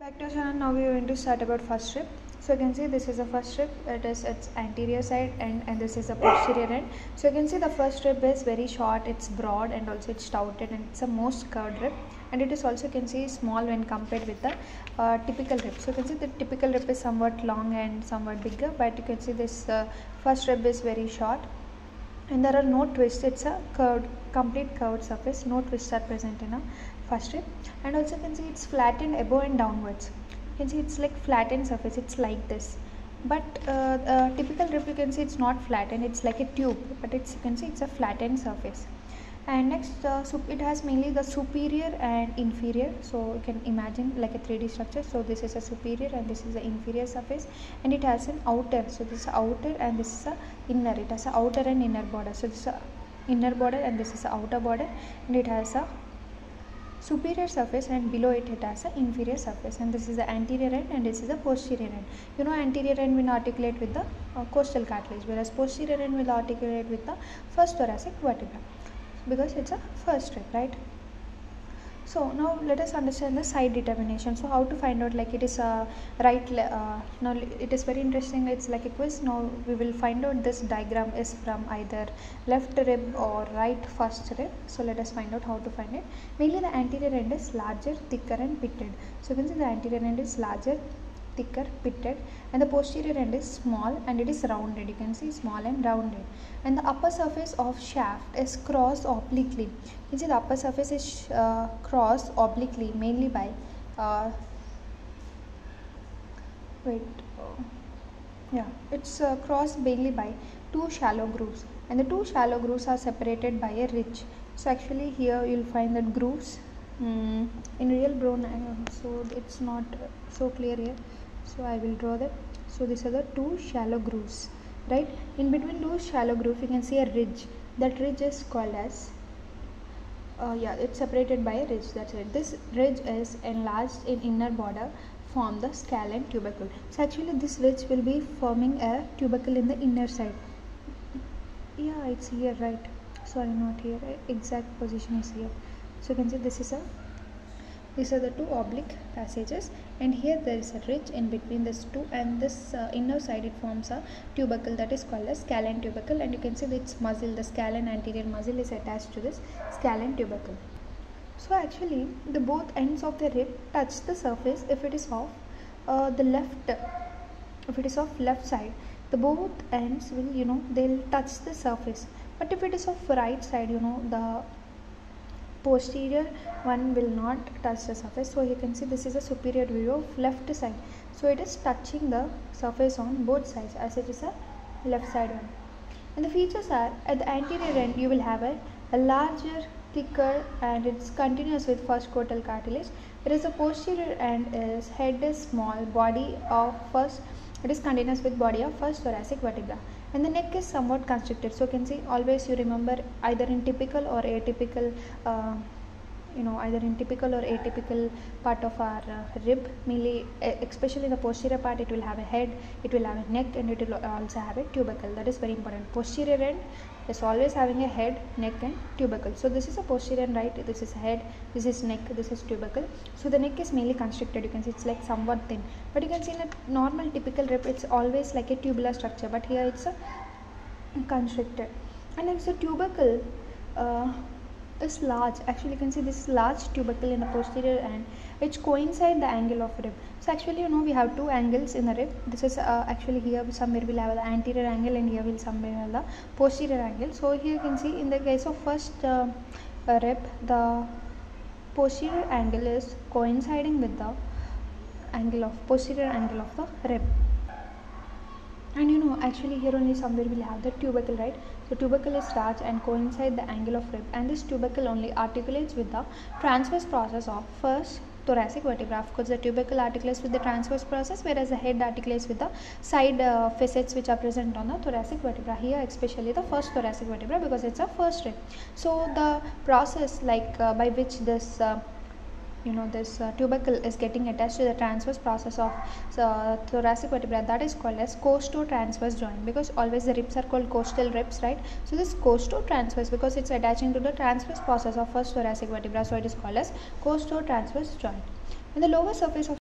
Back to our channel. Now we are going to start about first rib. So you can see this is the first rib. It is its anterior side and this is the posterior end. So you can see the first rib is very short, it's broad and also it's stouted and it's the most curved rib, and it is also, you can see, small when compared with the typical rib. So you can see the typical rib is somewhat long and somewhat bigger, but you can see this first rib is very short and there are no twists. It's a curved, complete curved surface. No twists are present in a first rib, and also you can see it's flattened above and downwards. You can see it's like flattened surface, it's like this. But typical rib, you can see it's not flattened, it's like a tube, but it's, you can see it's a flattened surface. And next, it has mainly the superior and inferior. So you can imagine like a 3D structure. So this is a superior and this is the inferior surface, and it has an outer. So this is outer and this is a inner. It has a outer and inner border. So this is a inner border and this is a outer border, and it has a superior surface, and below it has an inferior surface, and this is the anterior end and this is the posterior end. You know, anterior end will articulate with the costal cartilage, whereas posterior end will articulate with the first thoracic vertebra, because it's a first rib, right? So now let us understand the side determination. So how to find out, like, it is a right, now it is very interesting, it's like a quiz. Now we will find out this diagram is from either left rib or right first rib. So let us find out how to find it. Mainly the anterior end is larger, thicker and pitted. So you can see the anterior end is larger, thicker, pitted, and the posterior end is small and it is rounded. You can see small and rounded, and the upper surface of shaft is crossed obliquely. You can see the upper surface is crossed obliquely mainly by it's crossed mainly by two shallow grooves, and the two shallow grooves are separated by a ridge. So actually here you will find that grooves in real brown, so it's not so clear here, so I will draw them. So these are the two shallow grooves, right? In between two shallow grooves you can see a ridge. That ridge is called as it's separated by a ridge. That's it. This ridge is enlarged in inner border, form the scalene tubercle. So actually this ridge will be forming a tubercle in the inner side. Yeah, it's here, right? Sorry, not here. Exact position is here. So you can see these are the two oblique passages, and here there is a ridge in between this two, and this inner side it forms a tubercle that is called as scalene tubercle, and you can see that its muscle, the scalene anterior muscle, is attached to this scalene tubercle. So actually the both ends of the rib touch the surface if it is of left side. The both ends will, they'll touch the surface, but if it is of right side, the posterior one will not touch the surface. So you can see this is a superior view of left side, so it is touching the surface on both sides as it is a left side one. And the features are, at the anterior end you will have a larger, thicker, and it's continuous with first cotal cartilage, whereas the posterior end is head is small, body of first, it is continuous with body of first thoracic vertebra, and the neck is somewhat constricted. So you can see, always you remember either in typical or atypical part of our rib, mainly especially in the posterior part, it will have a head, it will have a neck, and it will also have a tubercle. That is very important. Posterior end is always having a head, neck and tubercle. So this is a posterior end, right? This is head, this is neck, this is tubercle. So the neck is mainly constricted. You can see it's like somewhat thin, but you can see in a normal typical rib it's always like a tubular structure, but here it's a constricted. And next, the tubercle is large. Actually you can see this large tubercle in the posterior end which coincide the angle of rib. So actually we have two angles in the rib. This is actually here somewhere we'll have the anterior angle, and here we'll somewhere have the posterior angle. So here you can see in the case of first rib, the posterior angle is coinciding with the posterior angle of the rib. And actually here only somewhere we'll have the tubercle, right? So tubercle is large and coincide the angle of rib, and this tubercle only articulates with the transverse process of first thoracic vertebra. Of course the tubercle articulates with the transverse process, whereas the head articulates with the side facets which are present on the thoracic vertebra, here especially the first thoracic vertebra, because it's a first rib. So the process by which this this tubercle is getting attached to the transverse process of thoracic vertebra, that is called as costo-transverse joint, because always the ribs are called costal ribs, right? So this costo-transverse, because it's attaching to the transverse process of first thoracic vertebra, so it is called as costo-transverse joint. And the lower surface of